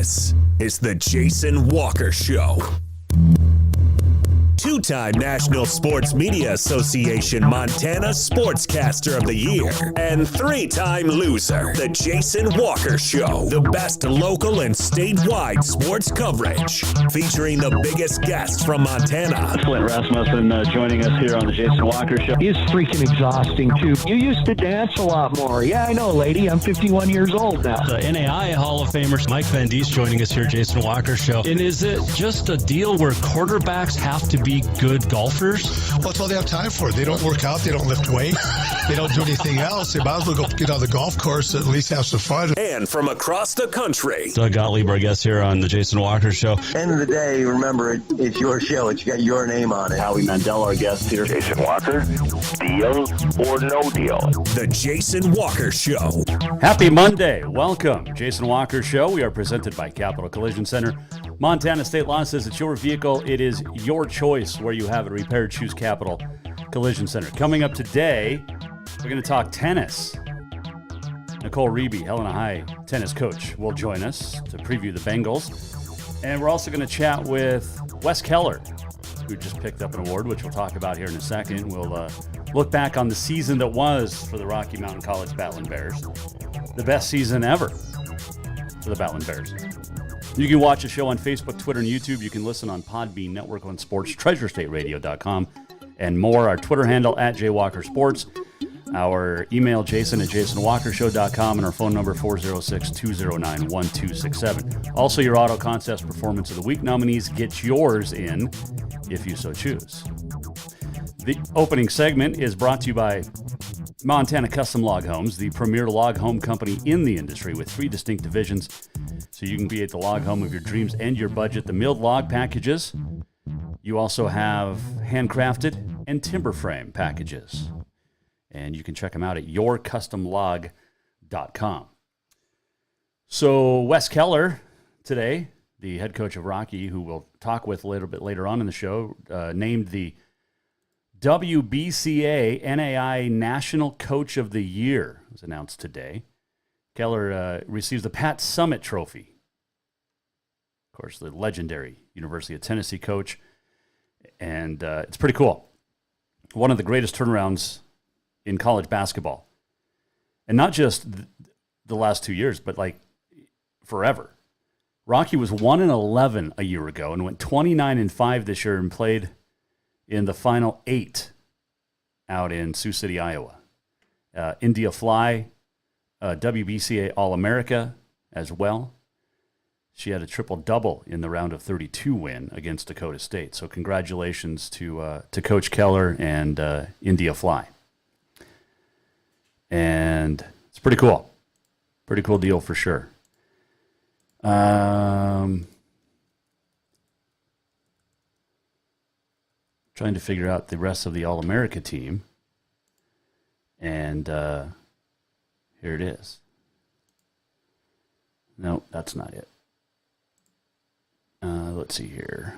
This is the Jason Walker Show. Two-time National Sports Media Association Montana Sportscaster of the Year and three-time loser, the Jason Walker Show. The best local and statewide sports coverage, featuring the biggest guests from Montana. Flint Rasmussen joining us here on the Jason Walker Show. It's freaking exhausting, too. You used to dance a lot more. Yeah, I know, lady. I'm 51 years old now. The NAI Hall of Famer Mike Van Diest joining us here, Jason Walker Show. And is it just a deal where quarterbacks have to be good golfers? Well, that's all they have time for. They don't work out. They don't lift weight. They don't do anything else. They might as well go get on the golf course and at least have some fun. And from across the country, Doug Gottlieb, our guest here on the Jason Walker Show. End of the day, remember, it's your show. It's got your name on it. Howie Mandel, our guest here. Jason Walker, deal or no deal? the Jason Walker Show. Happy Monday. Welcome. Jason Walker Show. We are presented by Capital Collision Center. Montana State Law says it's your vehicle. It is your choice where you have it repaired. Choose Capital Collision Center. Coming up today, we're going to talk tennis. Nicole Riebe, Helena High Tennis Coach, will join us to preview the Bengals. And we're also going to chat with Wes Keller, who just picked up an award, which we'll talk about here in a second. We'll look back on the season that was for the Rocky Mountain College Battling Bears. The best season ever for the Battling Bears. You can watch the show on Facebook, Twitter, and YouTube. You can listen on Podbean, Network One Sports, TreasureStateRadio.com, and more. Our Twitter handle at JWalkerSports. Our email, Jason at JasonWalkerShow.com, and our phone number, 406-209-1267. Also, your Auto Contest Performance of the Week nominees. Get yours in if you so choose. The opening segment is brought to you by Montana Custom Log Homes, the premier log home company in the industry with three distinct divisions, so you can be at the log home of your dreams and your budget. The milled log packages. You also have handcrafted and timber frame packages. And you can check them out at yourcustomlog.com. So Wes Keller today, the head coach of Rocky, who we'll talk with a little bit later on in the show, named the WBCA NAI National Coach of the Year, was announced today. Keller receives the Pat Summitt Trophy. Of course, the legendary University of Tennessee coach. And it's pretty cool. One of the greatest turnarounds in college basketball. And not just the last 2 years, but like forever. Rocky was 1-11 a year ago and went 29-5 this year and played in the Final 8 out in Sioux City, Iowa. India Fly, WBCA All-America as well. She had a triple-double in the round of 32 win against Dakota State. So congratulations to Coach Keller and India Fly. And it's pretty cool. Pretty cool deal for sure. Trying to figure out the rest of the All-America team. And here it is. No, that's not it. Let's see here.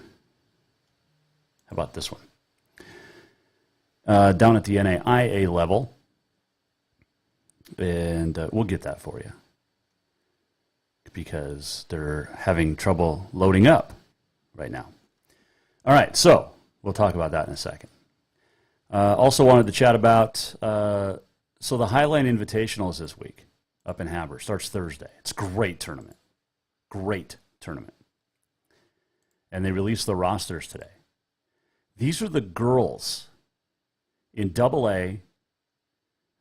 How about this one? Down at the NAIA level. And we'll get that for you. Because they're having trouble loading up right now. All right, so we'll talk about that in a second. Also wanted to chat about, so the Highline Invitational is this week up in Haber. Starts Thursday. It's a great tournament. Great tournament. And they released the rosters today. These are the girls in AA.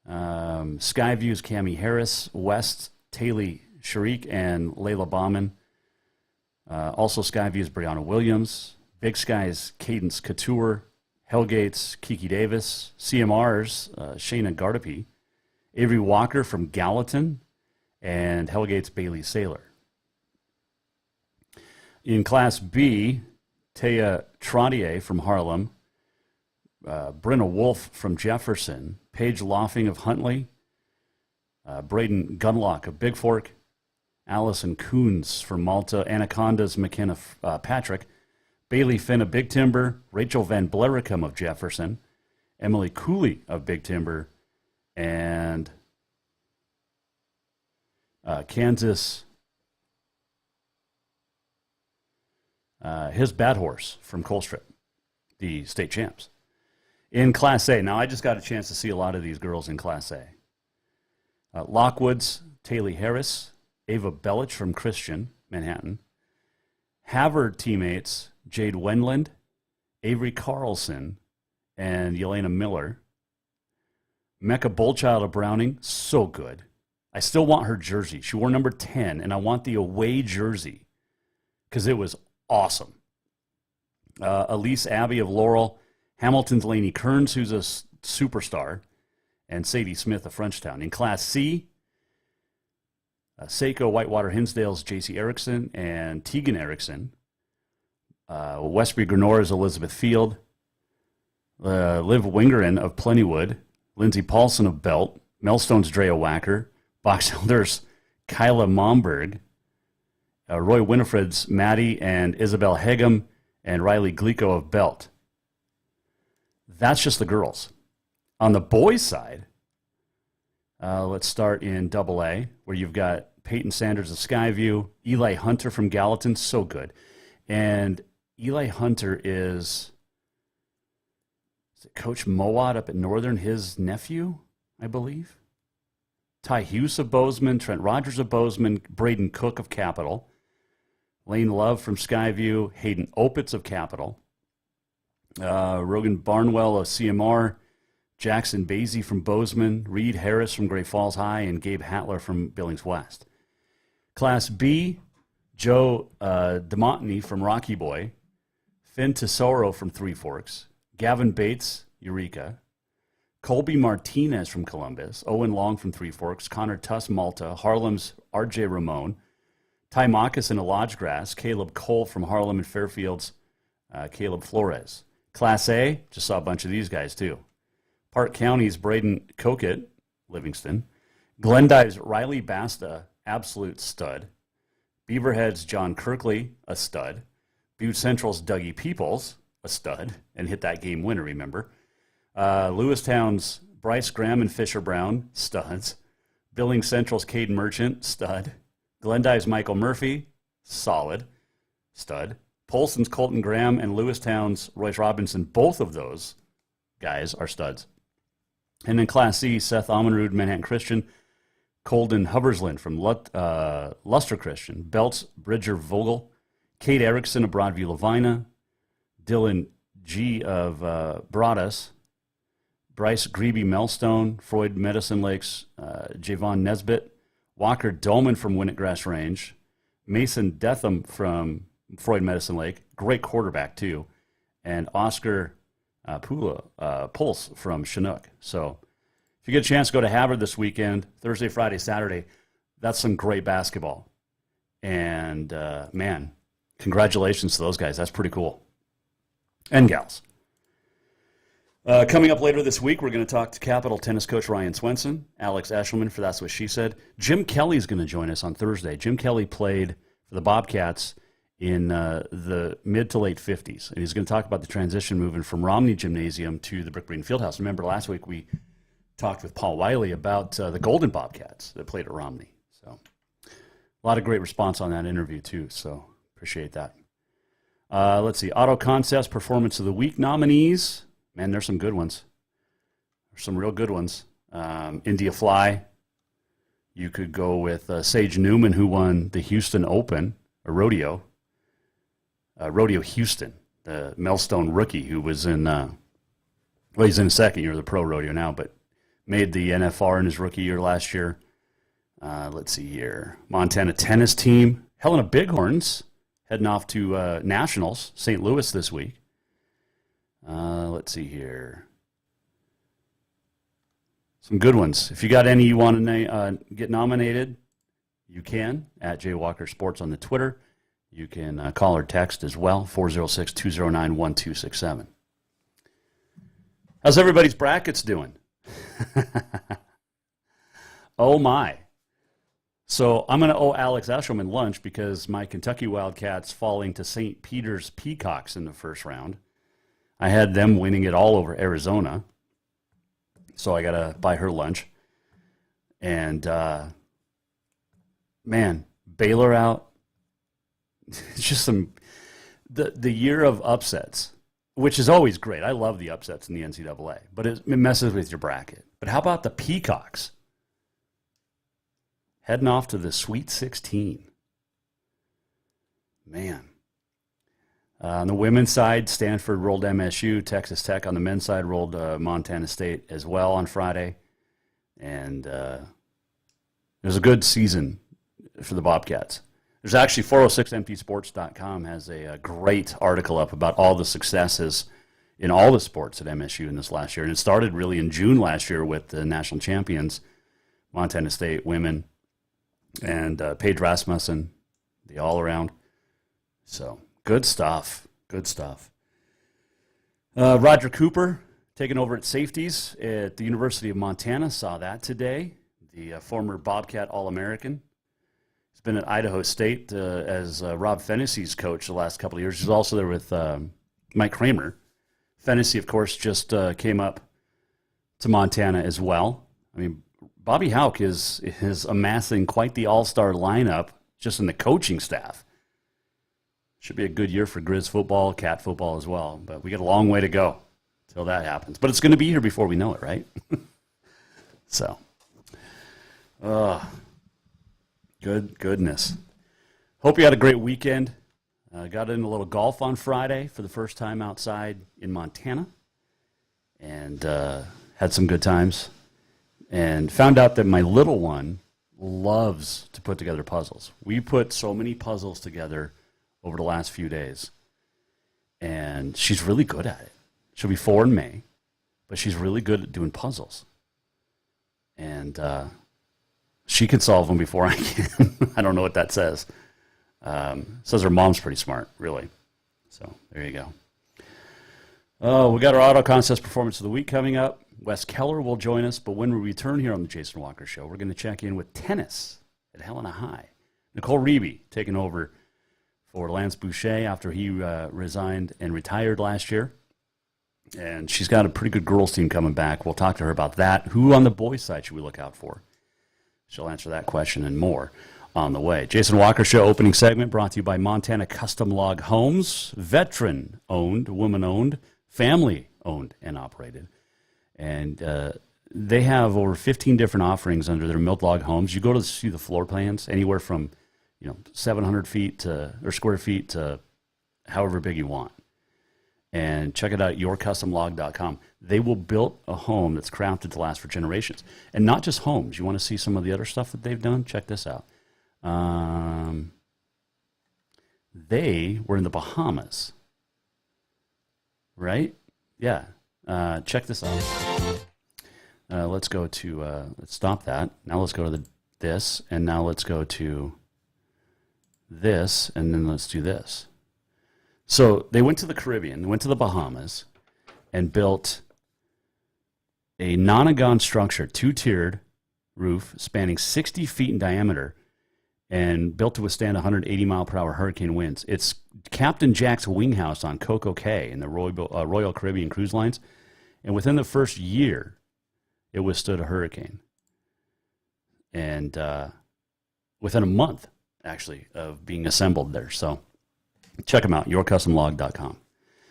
Skyview's Cammie Harris, West Taylor Sharik, and Layla Bauman. Also Skyview's Brianna Williams, Big Sky's Cadence Couture, Hellgate's Kiki Davis, CMR's Shayna Gardapi, Avery Walker from Gallatin, and Hellgate's Bailey Saylor. In Class B, Taya Trottier from Harlem, Brenna Wolf from Jefferson, Paige Loffing of Huntley, Braden Gunlock of Big Fork, Allison Coons from Malta, Anaconda's McKenna Patrick, Bailey Finn of Big Timber, Rachel Van Blericum of Jefferson, Emily Cooley of Big Timber, and Kansas his bad horse from Colstrip, the state champs. In Class A, now I just got a chance to see a lot of these girls in Class A. Lockwood's Taylor Harris, Ava Bellich from Christian, Manhattan. Havre teammates Jade Wendland, Avery Carlson, and Yelena Miller. Mecca Bullchild of Browning, so good. I still want her jersey. She wore number 10, and I want the away jersey because it was awesome. Elise Abbey of Laurel, Hamilton's Lainey Kearns, who's a superstar, and Sadie Smith of Frenchtown. In Class C, Seiko Whitewater Hinsdale's J.C. Erickson and Tegan Erickson. Westbury Grenora's Elizabeth Field. Liv Wingeren of Plentywood. Lindsay Paulson of Belt. Melstone's Drea Wacker. Box Elders Kyla Momberg. Roy Winifred's Maddie and Isabel Hegum. And Riley Glico of Belt. That's just the girls. On the boys' side, let's start in AA, where you've got Peyton Sanders of Skyview, Eli Hunter from Gallatin, so good. And Eli Hunter is it Coach Mowat up at Northern, his nephew, I believe? Ty Hughes of Bozeman, Trent Rogers of Bozeman, Braden Cook of Capital, Lane Love from Skyview, Hayden Opitz of Capital, Rogan Barnwell of CMR, Jackson Basie from Bozeman, Reed Harris from Great Falls High, and Gabe Hatler from Billings West. Class B, Joe DeMontany from Rocky Boy, Finn Tesoro from Three Forks, Gavin Bates, Eureka, Colby Martinez from Columbus, Owen Long from Three Forks, Connor Tuss, Malta, Harlem's RJ Ramon, Ty Moccasin of Lodgegrass, Caleb Cole from Harlem and Fairfield's Caleb Flores. Class A, just saw a bunch of these guys too. Park County's Braden Kokett, Livingston. Glendive's Riley Basta, absolute stud. Beaverhead's John Kirkley, a stud. Butte Central's Dougie Peoples, a stud, and hit that game winner, remember. Lewistown's Bryce Graham and Fisher Brown, studs. Billings Central's Caden Merchant, stud. Glendive's Michael Murphy, solid, stud. Polson's Colton Graham and Lewistown's Royce Robinson, both of those guys are studs. And then Class C, Seth Amenrud, Manhattan Christian, Colden Hubbersland from Luster Christian, Belts Bridger Vogel, Kate Erickson of Broadview Lavina, Dylan G. of Broadus, Bryce Grebe Melstone, Freud Medicine Lakes, Javon Nesbitt, Walker Dolman from Winnett Grass Range, Mason Detham from Freud Medicine Lake, great quarterback too, and Oscar Pulse from Chinook. So if you get a chance to go to Havre this weekend, Thursday, Friday, Saturday, that's some great basketball. And, man, congratulations to those guys. That's pretty cool. And gals. Coming up later this week, we're going to talk to Capital tennis coach Ryan Swenson, Alex Eshelman for That's What She Said. Jim Kelly's going to join us on Thursday. Jim Kelly played for the Bobcats in the mid to late 50s, and he's going to talk about the transition moving from Romney Gymnasium to the Brick Green Fieldhouse. Remember last week we talked with Paul Wiley about the Golden Bobcats that played at Romney. So a lot of great response on that interview too, so appreciate that. Let's see, Auto Concepts Performance of the Week nominees. Man, there's some good ones. There's some real good ones. India Fly. You could go with Sage Newman, who won the Houston Open, a rodeo. Rodeo Houston, the Melstone rookie who was in, he's in his second year of the pro rodeo now, but made the NFR in his rookie year last year. Let's see here. Montana tennis team. Helena Bighorns heading off to Nationals, St. Louis this week. Let's see here. Some good ones. If you got any you want to get nominated, you can at Jay Walker Sports on the Twitter. You can call or text as well, 406-209-1267. How's everybody's brackets doing? Oh, my. So I'm going to owe Alex Eshelman lunch because my Kentucky Wildcats falling to St. Peter's Peacocks in the first round. I had them winning it all over Arizona. So I got to buy her lunch. And, man, Baylor out. It's just some the year of upsets, which is always great. I love the upsets in the NCAA, but it messes with your bracket. But how about the Peacocks heading off to the Sweet 16? Man. On the women's side, Stanford rolled MSU. Texas Tech on the men's side rolled Montana State as well on Friday. And it was a good season for the Bobcats. There's actually 406mpsports.com has a great article up about all the successes in all the sports at MSU in this last year. And it started really in June last year with the national champions, Montana State women, and Paige Rasmussen, the all-around. So good stuff. Good stuff. Roger Cooper taking over at safeties at the University of Montana. Saw that today. The former Bobcat All-American. He's been at Idaho State as Rob Fennessy's coach the last couple of years. He's also there with Mike Kramer. Fennessy, of course, just came up to Montana as well. I mean, Bobby Houck is amassing quite the all-star lineup just in the coaching staff. Should be a good year for Grizz football, Cat football as well. But we got a long way to go till that happens. But it's going to be here before we know it, right? So, goodness. Hope you had a great weekend. Got in a little golf on Friday for the first time outside in Montana. And had some good times. And found out that my little one loves to put together puzzles. We put so many puzzles together over the last few days. And she's really good at it. She'll be 4 in May, but she's really good at doing puzzles. And she can solve them before I can. I don't know what that says. Says her mom's pretty smart, really. So there you go. Oh, we got our auto contest performance of the week coming up. Wes Keller will join us, but when we return here on the Jason Walker Show, we're going to check in with tennis at Helena High. Nicole Riebe taking over for Lance Boucher after he resigned and retired last year. And she's got a pretty good girls team coming back. We'll talk to her about that. Who on the boys' side should we look out for? She'll answer that question and more on the way. Jason Walker Show opening segment brought to you by Montana Custom Log Homes. Veteran-owned, woman-owned, family-owned and operated. And they have over 15 different offerings under their milled log homes. You go to see the floor plans, anywhere from 700 feet or square feet to however big you want. And check it out at yourcustomlog.com. They will build a home that's crafted to last for generations. And not just homes. You want to see some of the other stuff that they've done? Check this out. They were in the Bahamas. Right? Yeah. Check this out. Let's go to, let's stop that. Now let's go to this, and now let's go to this, and then let's do this. So they went to the Caribbean, went to the Bahamas, and built a nonagon structure, 2-tiered roof spanning 60 feet in diameter and built to withstand 180-mile-per-hour hurricane winds. It's Captain Jack's Wing House on Coco Cay in the Royal Caribbean Cruise Lines. And within the first year, it withstood a hurricane. And within a month, actually, of being assembled there. So check them out, yourcustomlog.com.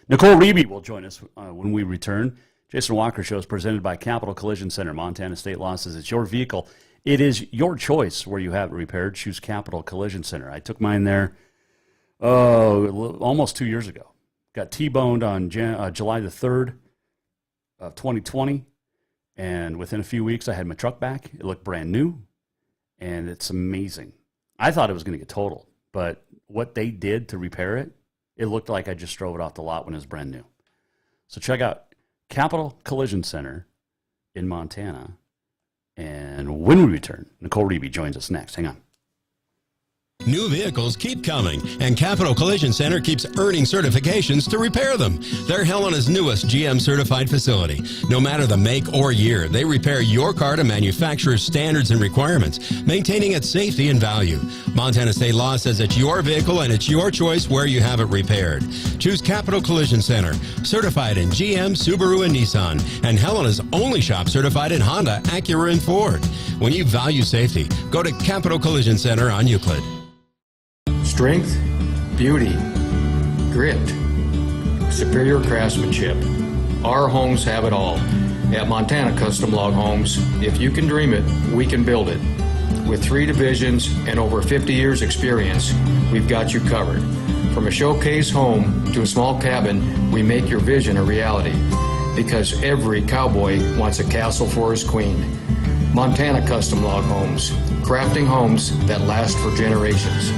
Nicole Riebe will join us when we return. Jason Walker Show is presented by Capital Collision Center. Montana State Law says it's your vehicle. It is your choice where you have it repaired. Choose Capital Collision Center. I took mine there almost 2 years ago. Got T-boned on July the 3rd of 2020. And within a few weeks, I had my truck back. It looked brand new. And it's amazing. I thought it was going to get totaled. But what they did to repair it, it looked like I just drove it off the lot when it was brand new. So check out Capital Collision Center in Montana. And when we return, Nicole Riebe joins us next. Hang on. New vehicles keep coming, and Capital Collision Center keeps earning certifications to repair them. They're Helena's newest GM-certified facility. No matter the make or year, they repair your car to manufacturer's standards and requirements, maintaining its safety and value. Montana State Law says it's your vehicle and it's your choice where you have it repaired. Choose Capital Collision Center, certified in GM, Subaru, and Nissan, and Helena's only shop certified in Honda, Acura, and Ford. When you value safety, go to Capital Collision Center on Euclid. Strength, beauty, grit, superior craftsmanship. Our homes have it all. At Montana Custom Log Homes, if you can dream it, we can build it. With 3 divisions and over 50 years experience, we've got you covered. From a showcase home to a small cabin, we make your vision a reality. Because every cowboy wants a castle for his queen. Montana Custom Log Homes, crafting homes that last for generations.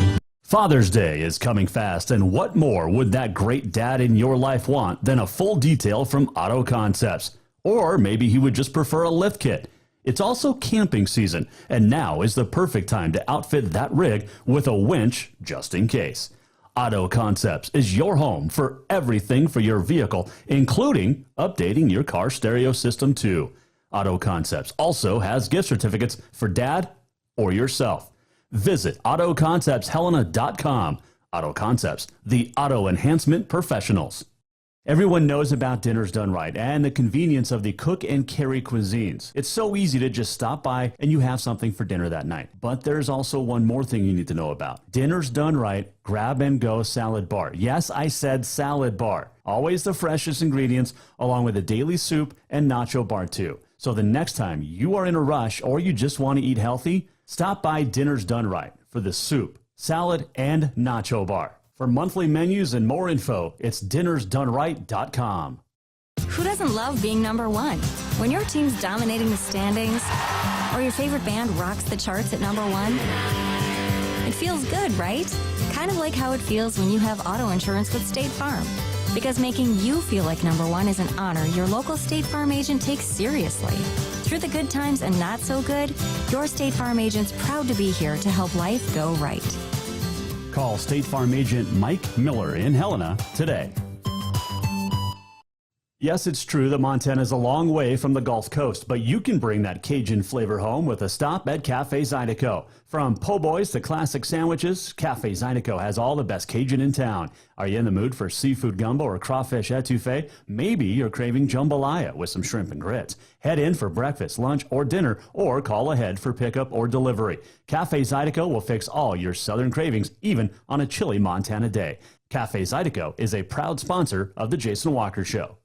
Father's Day is coming fast, and what more would that great dad in your life want than a full detail from Auto Concepts? Or maybe he would just prefer a lift kit. It's also camping season, and now is the perfect time to outfit that rig with a winch just in case. Auto Concepts is your home for everything for your vehicle, including updating your car stereo system too. Auto Concepts also has gift certificates for dad or yourself. Visit AutoConceptsHelena.com. Auto Concepts, the auto enhancement professionals. Everyone knows about Dinners Done Right and the convenience of the cook and carry cuisines. It's so easy to just stop by and you have something for dinner that night. But there's also one more thing you need to know about. Dinners Done Right Grab and Go Salad Bar. Yes, I said salad bar. Always the freshest ingredients, along with a daily soup and nacho bar too. So the next time you are in a rush or you just want to eat healthy, stop by Dinners Done Right for the soup, salad, and nacho bar. For monthly menus and more info, it's dinnersdoneright.com. Who doesn't love being number one? When your team's dominating the standings, or your favorite band rocks the charts at number one, it feels good, right? Kind of like how it feels when you have auto insurance with State Farm. Because making you feel like number one is an honor your local State Farm agent takes seriously. Through the good times and not so good, your State Farm agent's proud to be here to help life go right. Call State Farm agent Mike Miller in Helena today. Yes, it's true that Montana is a long way from the Gulf Coast, but you can bring that Cajun flavor home with a stop at Cafe Zydeco. From po' boys to classic sandwiches, Cafe Zydeco has all the best Cajun in town. Are you in the mood for seafood gumbo or crawfish etouffee? Maybe you're craving jambalaya with some shrimp and grits. Head in for breakfast, lunch, or dinner, or call ahead for pickup or delivery. Cafe Zydeco will fix all your southern cravings, even on a chilly Montana day. Cafe Zydeco is a proud sponsor of The Jason Walker Show.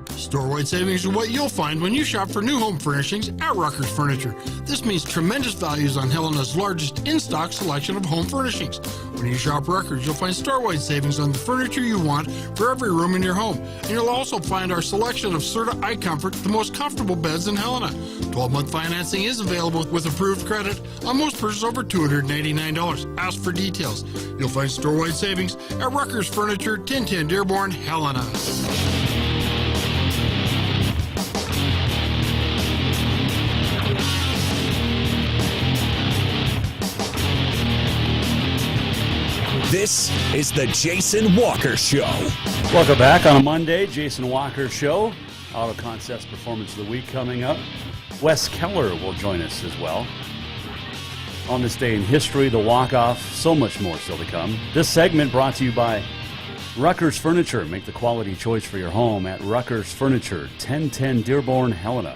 Store-wide savings are what you'll find when you shop for new home furnishings at Rucker's Furniture. This means tremendous values on Helena's largest in-stock selection of home furnishings. When you shop Rucker's, you'll find store-wide savings on the furniture you want for every room in your home. And you'll also find our selection of Serta iComfort, the most comfortable beds in Helena. 12-month financing is available with approved credit on most purchases over $289. Ask for details. You'll find store-wide savings at Rucker's Furniture, 1010 Dearborn, Helena. This is the Jason Walker Show. Welcome back on a Monday, Jason Walker Show. Auto Concepts Performance of the Week coming up. Wes Keller will join us as well. On this day in history, the walk-off, so much more still to come. This segment brought to you by Rucker's Furniture. Make the quality choice for your home at Rucker's Furniture, 1010 Dearborn, Helena.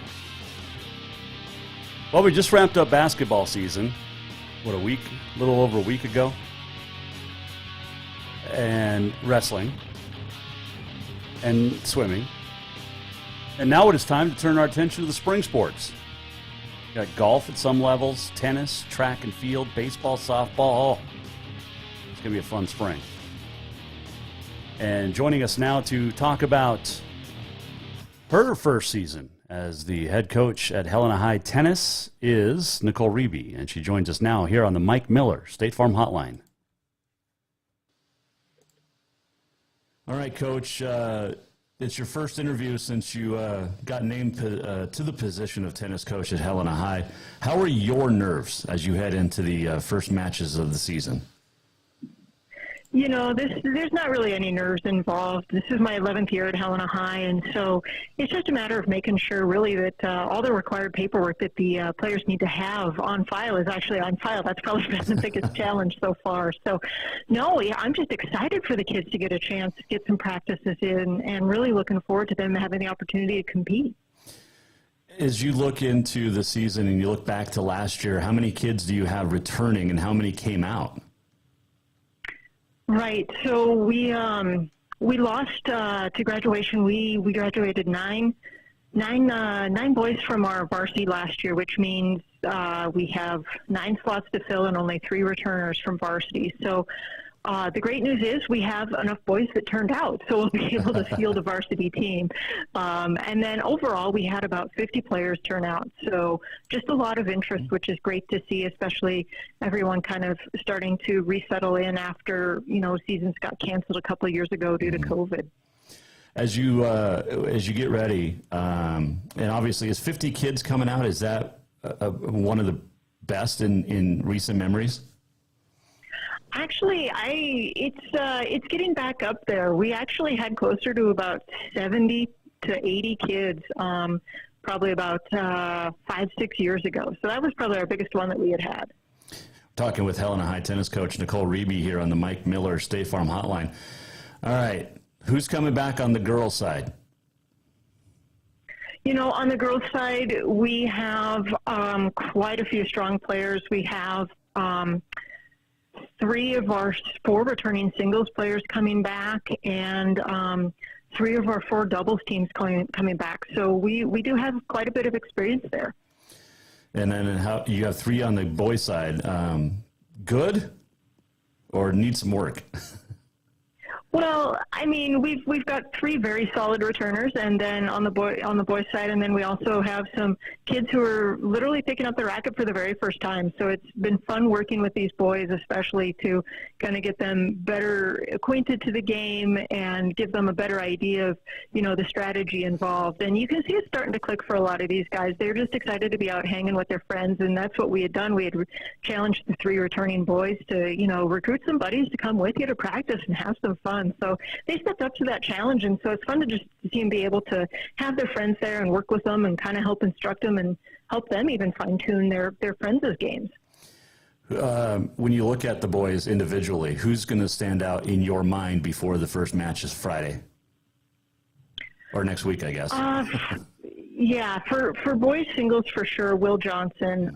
Well, we just wrapped up basketball season. A little over a week ago. And wrestling and swimming. And now it is time to turn our attention to the spring sports. You got golf at some levels, tennis, track and field, baseball, softball. Oh, it's going to be a fun spring. And joining us now to talk about her first season as the head coach at Helena High Tennis is Nicole Riebe. And she joins us now here on the Mike Miller State Farm Hotline. All right, Coach, it's your first interview since you got named to the position of tennis coach at Helena High. How are your nerves as you head into the first matches of the season? You know, there's not really any nerves involved. This is my 11th year at Helena High, and so it's just a matter of making sure, really, that all the required paperwork that the players need to have on file is actually on file. That's probably been the biggest challenge so far. So, no, I'm just excited for the kids to get a chance to get some practices in and really looking forward to them having the opportunity to compete. As you look into the season and you look back to last year, how many kids do you have returning and how many came out? Right. So we lost to graduation. We graduated nine boys from our varsity last year, which means we have 9 slots to fill and only 3 returners from varsity. So the great news is we have enough boys that turned out, so we'll be able to field a varsity team. And then overall, we had about 50 players turn out. So just a lot of interest, which is great to see, especially everyone kind of starting to resettle in after, seasons got canceled a couple of years ago due to COVID. As you get ready, and obviously, is 50 kids coming out? Is that one of the best in recent memories? Actually, it's getting back up there. We actually had closer to about 70 to 80 kids, probably about 5-6 years ago. So that was probably our biggest one that we had. Talking with Helena High Tennis coach Nicole Riebe here on the Mike Miller State Farm Hotline. All right, who's coming back on the girls' side? On the girls' side, we have quite a few strong players. We have 3 of our 4 returning singles players coming back, and 3 of our 4 doubles teams coming back. So we do have quite a bit of experience there. And then how you have 3 on the boys' side. Good or need some work? Well, I mean, we've got 3 very solid returners, and then on the boys' side, and then we also have some kids who are literally picking up the racket for the very first time. So it's been fun working with these boys, especially to kind of get them better acquainted to the game and give them a better idea of the strategy involved. And you can see it starting to click for a lot of these guys. They're just excited to be out hanging with their friends, and that's what we had done. We had challenged the 3 returning boys to recruit some buddies to come with you to practice and have some fun. So they stepped up to that challenge, and so it's fun to just see them be able to have their friends there and work with them and kind of help instruct them and help them even fine-tune their friends' games. When you look at the boys individually, who's going to stand out in your mind before the first match is Friday? Or next week, I guess. Yeah, for boys singles, for sure, Will Johnson.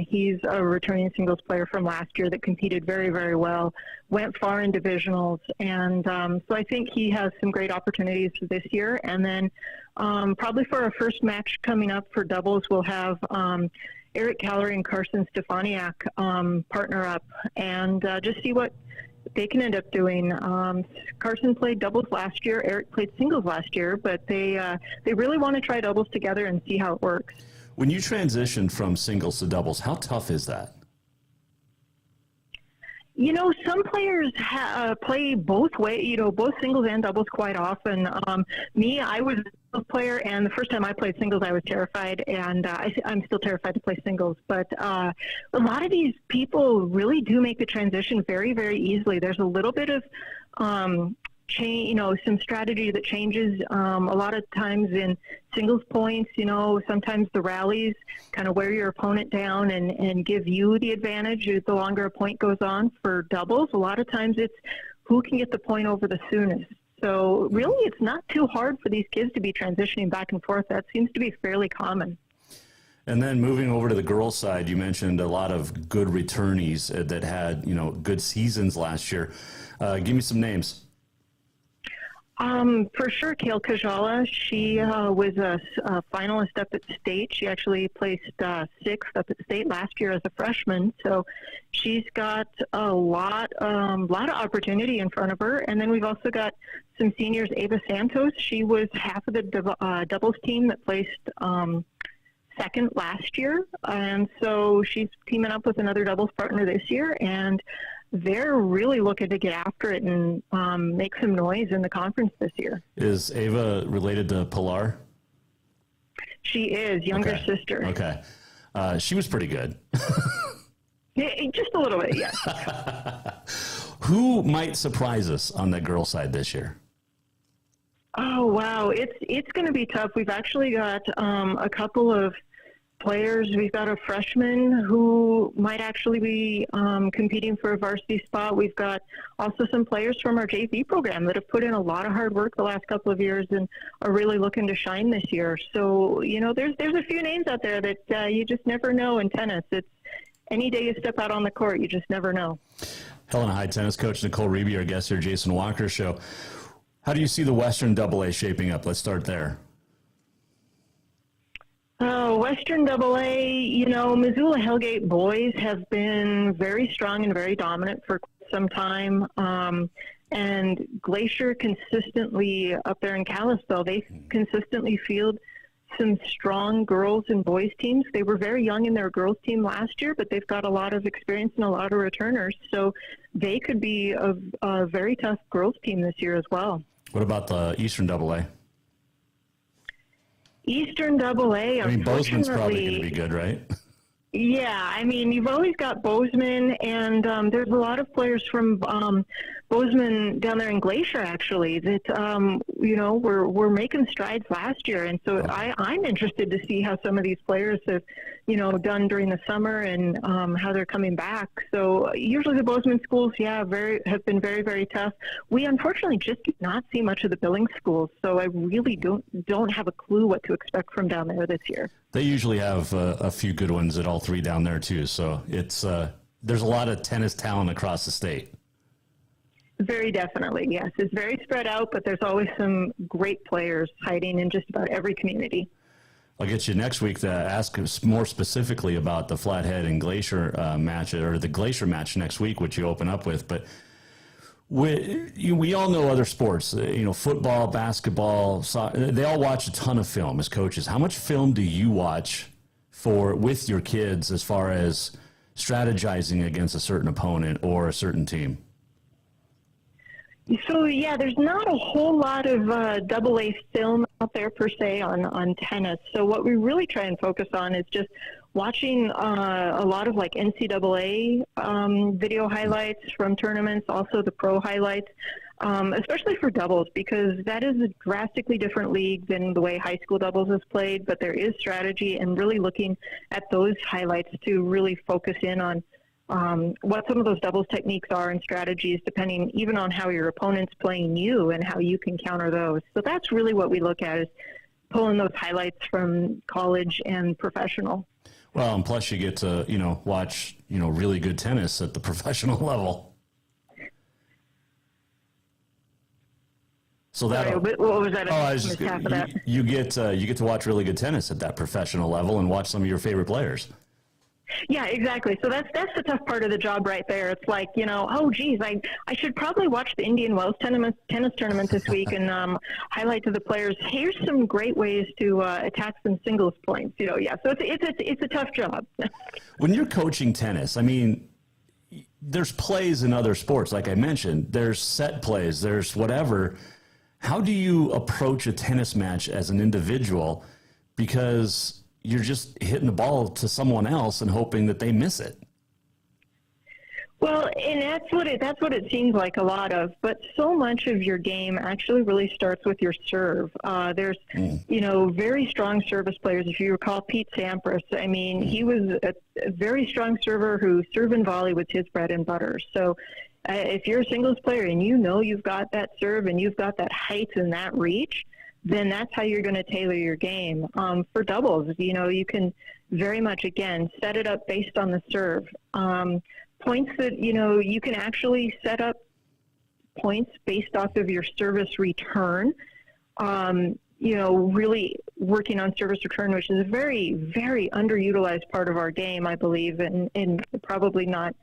He's a returning singles player from last year that competed very, very well, went far in divisionals, and so I think he has some great opportunities for this year. And then probably for our first match coming up for doubles, we'll have Eric Callery and Carson Stefaniak partner up and just see what they can end up doing. Carson played doubles last year. Eric played singles last year, but they really want to try doubles together and see how it works. When you transition from singles to doubles, how tough is that? Some players play both ways, both singles and doubles quite often. I was a singles player, and the first time I played singles, I was terrified, and I'm still terrified to play singles. But a lot of these people really do make the transition very, very easily. There's a little bit of some strategy that changes a lot of times in singles points. Sometimes the rallies kind of wear your opponent down and give you the advantage the longer a point goes on. For doubles, a lot of times it's who can get the point over the soonest. So really, it's not too hard for these kids to be transitioning back and forth. That seems to be fairly common. And then moving over to the girls' side, you mentioned a lot of good returnees that had good seasons last year. Give me some names. For sure, Kale Kajala. She was a finalist up at state. She actually placed 6th up at state last year as a freshman. So she's got a lot of opportunity in front of her. And then we've also got some seniors. Ava Santos. She was half of the doubles team that placed 2nd last year, and so she's teaming up with another doubles partner this year, and they're really looking to get after it and make some noise in the conference this year. Is Ava related to Pilar? She is, younger sister. Okay. She was pretty good. Yeah, just a little bit, yes. Who might surprise us on the girl side this year? Oh, wow. It's going to be tough. We've actually got a couple of players. We've got a freshman who might actually be competing for a varsity spot. We've got also some players from our JV program that have put in a lot of hard work the last couple of years and are really looking to shine this year. So, there's a few names out there that you just never know in tennis. It's any day you step out on the court, you just never know. Helena High Tennis coach Nicole Riebe, our guest here, Jason Walker Show. How do you see the Western AA shaping up? Let's start there. Western AA, Missoula Hellgate boys have been very strong and very dominant for some time. And Glacier consistently, up there in Kalispell, they consistently field some strong girls and boys teams. They were very young in their girls team last year, but they've got a lot of experience and a lot of returners. So they could be a very tough girls team this year as well. What about the Eastern AA? Eastern AA, I mean, Bozeman's probably going to be good, right? Yeah, I mean, you've always got Bozeman, and there's a lot of players from Bozeman down there in Glacier, actually, that, were making strides last year. And so I'm interested to see how some of these players have, done during the summer and how they're coming back. So usually the Bozeman schools, have been very, very tough. We unfortunately just do not see much of the Billings schools, so I really don't have a clue what to expect from down there this year. They usually have a few good ones at all three down there too. So it's there's a lot of tennis talent across the state. Very definitely, yes. It's very spread out, but there's always some great players hiding in just about every community. I'll get you next week to ask us more specifically about the Flathead and Glacier match, or the Glacier match next week, which you open up with. But we all know other sports, football, basketball, soccer, they all watch a ton of film as coaches. How much film do you watch with your kids as far as strategizing against a certain opponent or a certain team? So, there's not a whole lot of AA film out there per se on tennis. So what we really try and focus on is just watching a lot of like NCAA video highlights from tournaments, also the pro highlights, especially for doubles, because that is a drastically different league than the way high school doubles is played. But there is strategy, and really looking at those highlights to really focus in on what some of those doubles techniques are and strategies, depending even on how your opponent's playing you and how you can counter those. So that's really what we look at, is pulling those highlights from college and professional. Well, and plus you get to, watch, really good tennis at the professional level. So that. What was that? I was just, you get to watch really good tennis at that professional level and watch some of your favorite players. Yeah, exactly. So that's the tough part of the job right there. It's like, oh, geez, I should probably watch the Indian Wells tennis tournament this week and highlight to the players, here's some great ways to attack some singles points. So it's a tough job. When you're coaching tennis, I mean, there's plays in other sports, like I mentioned. There's set plays. There's whatever. How do you approach a tennis match as an individual? Because you're just hitting the ball to someone else and hoping that they miss it. Well, and that's what it seems like a lot of. But so much of your game actually really starts with your serve. There's, very strong service players. If you recall Pete Sampras, I mean, he was a very strong server who serve and volley was his bread and butter. So if you're a singles player and you've got that serve and you've got that height and that reach, then that's how you're going to tailor your game. For doubles, you can very much, again, set it up based on the serve. Points that, you can actually set up points based off of your service return. Really working on service return, which is a very, very underutilized part of our game, I believe, and probably not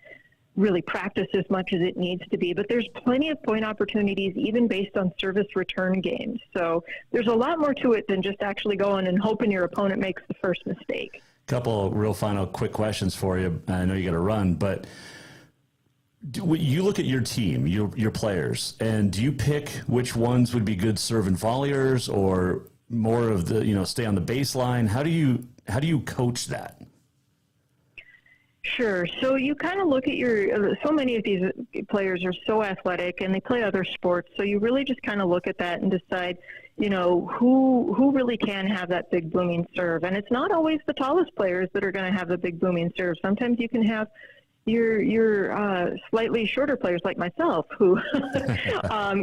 really practice as much as it needs to be. But there's plenty of point opportunities even based on service return games. So there's a lot more to it than just actually going and hoping your opponent makes the first mistake. Couple real final quick questions for you. I know you got to run, but you look at your team, your players, and do you pick which ones would be good serve and volleyers, or more of the, stay on the baseline? How do you coach that? Sure. So you kind of look at so many of these players are so athletic and they play other sports. So you really just kind of look at that and decide, who really can have that big booming serve. And it's not always the tallest players that are going to have the big booming serve. Sometimes you can have, you're slightly shorter players like myself who,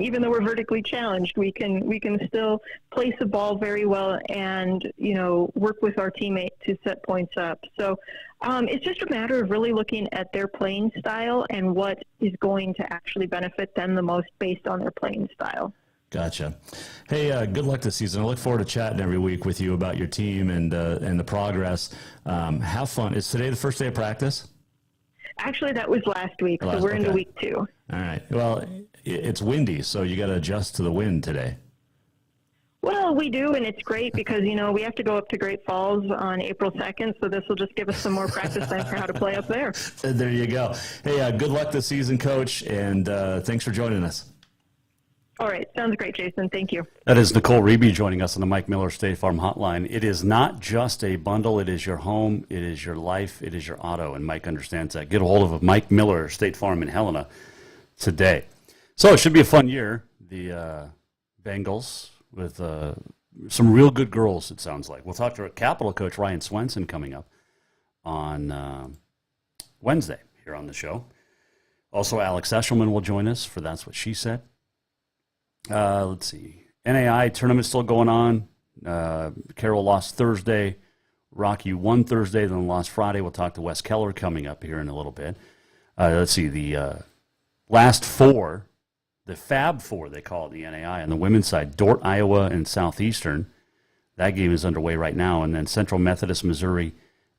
even though we're vertically challenged, we can still place the ball very well and, work with our teammate to set points up. So it's just a matter of really looking at their playing style and what is going to actually benefit them the most based on their playing style. Gotcha. Hey, good luck this season. I look forward to chatting every week with you about your team and the progress. Have fun. Is today the first day of practice? Actually, that was last week, so we're into week 2. All right. Well, it's windy, so you got to adjust to the wind today. Well, we do, and it's great because, we have to go up to Great Falls on April 2nd, so this will just give us some more practice time for how to play up there. There you go. Hey, good luck this season, Coach, and thanks for joining us. All right. Sounds great, Jason. Thank you. That is Nicole Riebe joining us on the Mike Miller State Farm Hotline. It is not just a bundle. It is your home. It is your life. It is your auto, and Mike understands that. Get a hold of Mike Miller State Farm in Helena today. So it should be a fun year. The Bengals with some real good girls, it sounds like. We'll talk to Capital coach Ryan Swenson coming up on Wednesday here on the show. Also, Alex Eshelman will join us for That's What She Said. Let's see. NAI tournament still going on. Carroll lost Thursday. Rocky won Thursday, then lost Friday. We'll talk to Wes Keller coming up here in a little bit. Let's see. The last 4, the Fab 4, they call it, the NAI. On the women's side, Dort, Iowa, and Southeastern. That game is underway right now. And then Central Methodist, Missouri,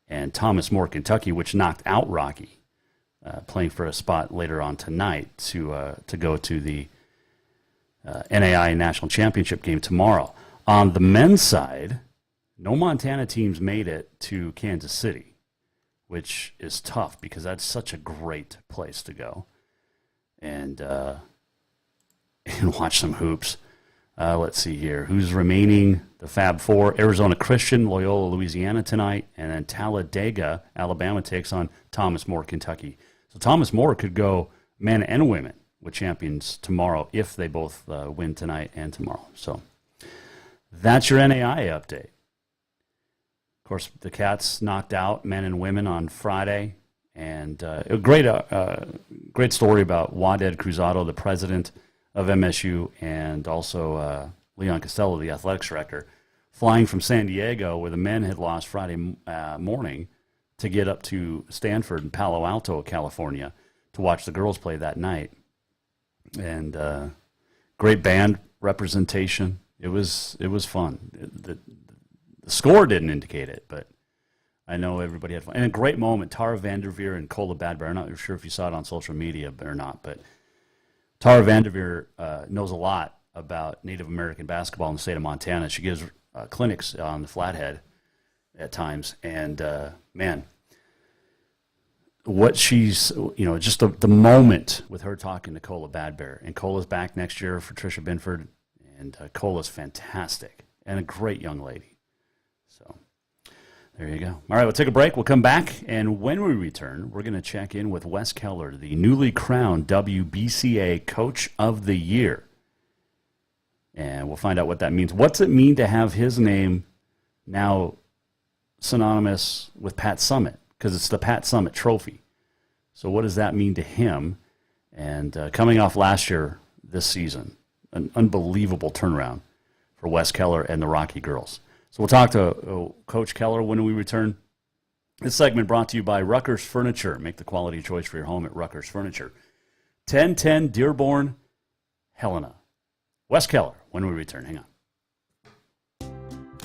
and Thomas More, Kentucky, which knocked out Rocky, playing for a spot later on tonight to go to the NAI National Championship game tomorrow. On the men's side, no Montana teams made it to Kansas City, which is tough because that's such a great place to go and watch some hoops. Let's see here. Who's remaining? The Fab 4, Arizona Christian, Loyola, Louisiana tonight, and then Talladega, Alabama takes on Thomas More, Kentucky. So Thomas More could go men and women with champions tomorrow if they both win tonight and tomorrow. So that's your NAI update. Of course, the Cats knocked out men and women on Friday. And a great story about Waded Cruzado, the president of MSU, and also Leon Costello, the athletics director, flying from San Diego, where the men had lost Friday morning, to get up to Stanford and Palo Alto, California, to watch the girls play that night. And great band representation. It was fun. The score didn't indicate it, but I know everybody had fun. And a great moment. Tara Vanderveer and Cola Badbear. I'm not sure if you saw it on social media or not, but Tara Vanderveer knows a lot about Native American basketball in the state of Montana. She gives clinics on the Flathead at times. And, man, what she's, just the moment with her talking to Cola Badbear. And Cola's back next year for Tricia Binford. And Cola's fantastic and a great young lady. So there you go. All right, we'll take a break. We'll come back. And when we return, we're going to check in with Wes Keller, the newly crowned WBCA Coach of the Year. And we'll find out what that means. What's it mean to have his name now synonymous with Pat Summitt? Because it's the Pat Summitt Trophy. So what does that mean to him? And coming off last year, this season, an unbelievable turnaround for Wes Keller and the Rocky girls. So we'll talk to Coach Keller when we return. This segment brought to you by Rucker's Furniture. Make the quality choice for your home at Rucker's Furniture. 1010 Dearborn, Helena. Wes Keller when we return. Hang on.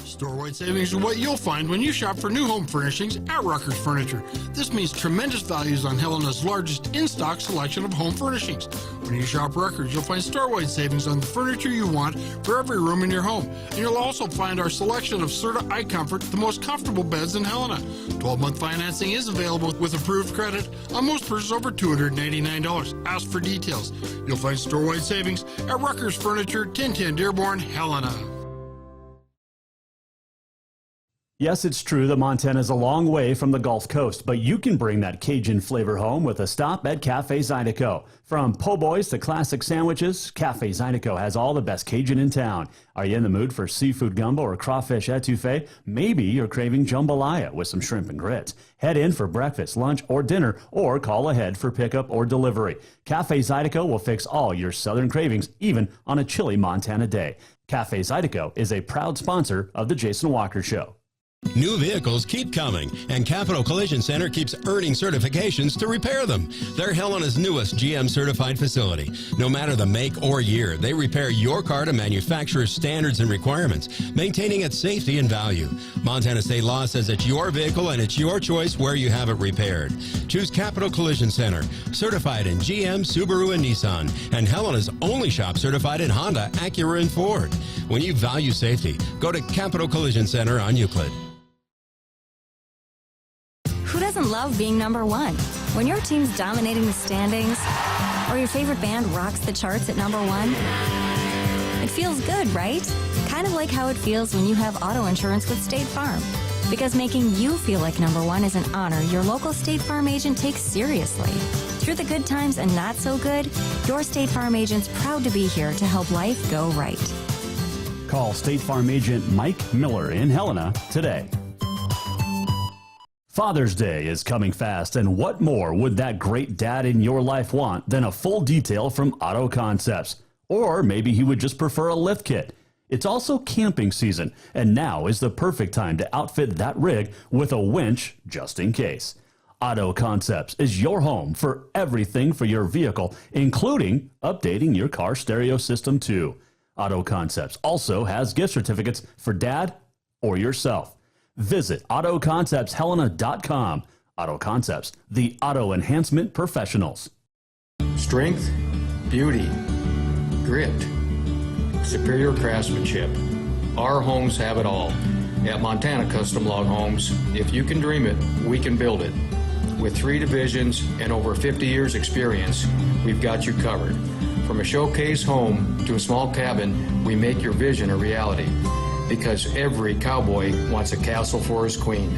Store-wide savings are what you'll find when you shop for new home furnishings at Rucker's Furniture. This means tremendous values on Helena's largest in-stock selection of home furnishings. When you shop Rucker's, you'll find store-wide savings on the furniture you want for every room in your home. And you'll also find our selection of Serta iComfort, the most comfortable beds in Helena. 12-month financing is available with approved credit on most purchases over $289. Ask for details. You'll find store-wide savings at Rucker's Furniture, 1010 Dearborn, Helena. Yes, it's true that Montana is a long way from the Gulf Coast, but you can bring that Cajun flavor home with a stop at Cafe Zydeco. From po' boys to classic sandwiches, Cafe Zydeco has all the best Cajun in town. Are you in the mood for seafood gumbo or crawfish etouffee? Maybe you're craving jambalaya with some shrimp and grits. Head in for breakfast, lunch, or dinner, or call ahead for pickup or delivery. Cafe Zydeco will fix all your southern cravings, even on a chilly Montana day. Cafe Zydeco is a proud sponsor of The Jason Walker Show. New vehicles keep coming, and Capital Collision Center keeps earning certifications to repair them. They're Helena's newest GM-certified facility. No matter the make or year, they repair your car to manufacturer's standards and requirements, maintaining its safety and value. Montana state law says it's your vehicle and it's your choice where you have it repaired. Choose Capital Collision Center, certified in GM, Subaru, and Nissan, and Helena's only shop certified in Honda, Acura, and Ford. When you value safety, go to Capital Collision Center on Euclid. Who doesn't love being number one? When your team's dominating the standings, or your favorite band rocks the charts at number one, it feels good, right? Kind of like how it feels when you have auto insurance with State Farm. Because making you feel like number one is an honor your local State Farm agent takes seriously. Through the good times and not so good, your State Farm agent's proud to be here to help life go right. Call State Farm agent Mike Miller in Helena today. Father's Day is coming fast, and what more would that great dad in your life want than a full detail from Auto Concepts? Or maybe he would just prefer a lift kit. It's also camping season, and now is the perfect time to outfit that rig with a winch just in case. Auto Concepts is your home for everything for your vehicle, including updating your car stereo system too. Auto Concepts also has gift certificates for dad or yourself. Visit AutoConceptsHelena.com. Auto Concepts, the auto enhancement professionals. Strength, beauty, grit, superior craftsmanship. Our homes have it all. At Montana Custom Log Homes, if you can dream it, we can build it. With 3 divisions and over 50 years experience, we've got you covered. From a showcase home to a small cabin, we make your vision a reality. Because every cowboy wants a castle for his queen.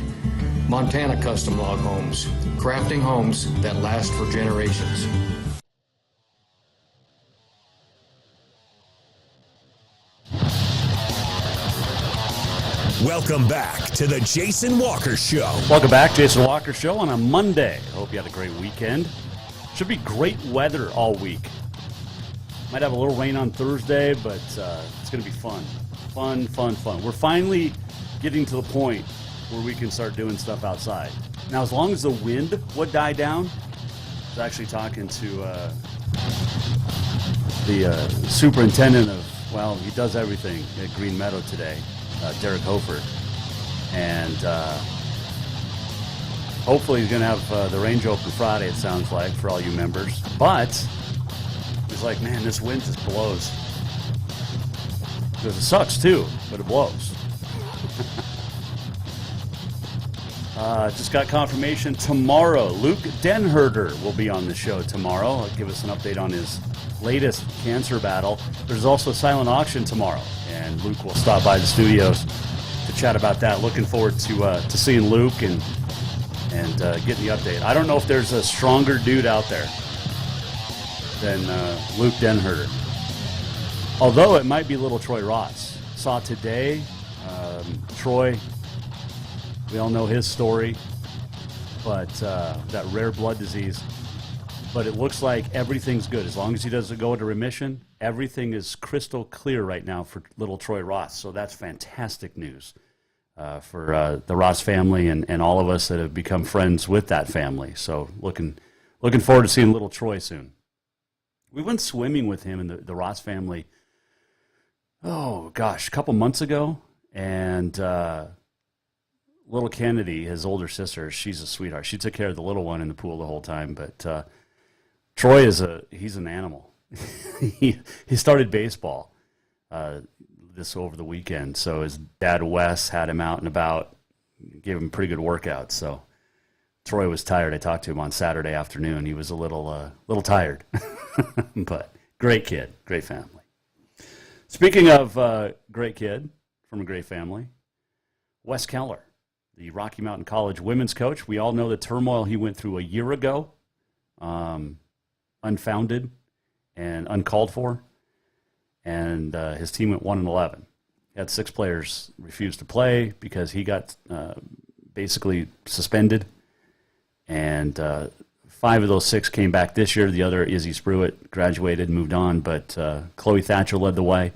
Montana Custom Log Homes, crafting homes that last for generations. Welcome back to the Jason Walker Show. Welcome back, Jason Walker Show on a Monday. I hope you had a great weekend. Should be great weather all week. Might have a little rain on Thursday, but it's going to be fun. Fun. We're finally getting to the point where we can start doing stuff outside. Now, as long as the wind would die down, I was actually talking to the superintendent of, well, he does everything at Green Meadow today, Derek Hofert. And hopefully he's going to have the range open Friday, it sounds like, for all you members. But he's like, man, this wind just blows. Because it sucks too, but it blows. Just got confirmation tomorrow. Luke Denherder will be on the show tomorrow. He'll give us an update on his latest cancer battle. There's also a silent auction tomorrow, and Luke will stop by the studios to chat about that. Looking forward to seeing Luke and getting the update. I don't know if there's a stronger dude out there than Luke Denherder. Although it might be little Troy Ross. Saw today, Troy, we all know his story, but that rare blood disease. But it looks like everything's good. As long as he doesn't go into remission, everything is crystal clear right now for little Troy Ross. So that's fantastic news for the Ross family and all of us that have become friends with that family. So looking forward to seeing little Troy soon. We went swimming with him and the Ross family, oh gosh, a couple months ago, and little Kennedy, his older sister, she's a sweetheart. She took care of the little one in the pool the whole time, but Troy he's an animal. he started baseball this over the weekend, so his dad Wes had him out and about, gave him a pretty good workout. So Troy was tired. I talked to him on Saturday afternoon. He was a little tired, but great kid, great family. Speaking of great kid from a great family, Wes Keller the Rocky Mountain College women's coach. We all know the turmoil he went through a year ago, unfounded and uncalled for, and his team went 1-11. He had 6 players refuse to play because he got basically suspended, and 5 of those 6 came back this year. The other, Izzy Spruitt, graduated and moved on, but Chloe Thatcher led the way,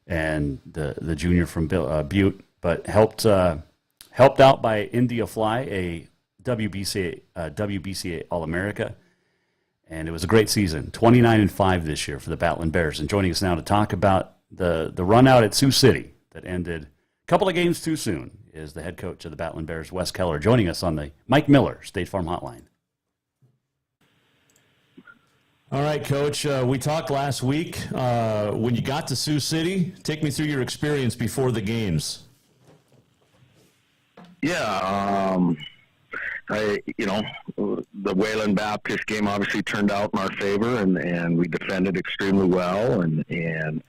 and the junior from Butte, but helped out by India Fly, a WBCA All-America, and it was a great season. 29-5 this year for the Battling Bears. And joining us now to talk about the run out at Sioux City that ended a couple of games too soon is the head coach of the Battling Bears, Wes Keller, joining us on the Mike Miller State Farm Hotline. All right, Coach, we talked last week. When you got to Sioux City, take me through your experience before the games. Yeah, the Wayland Baptist game obviously turned out in our favor, and we defended extremely well, and it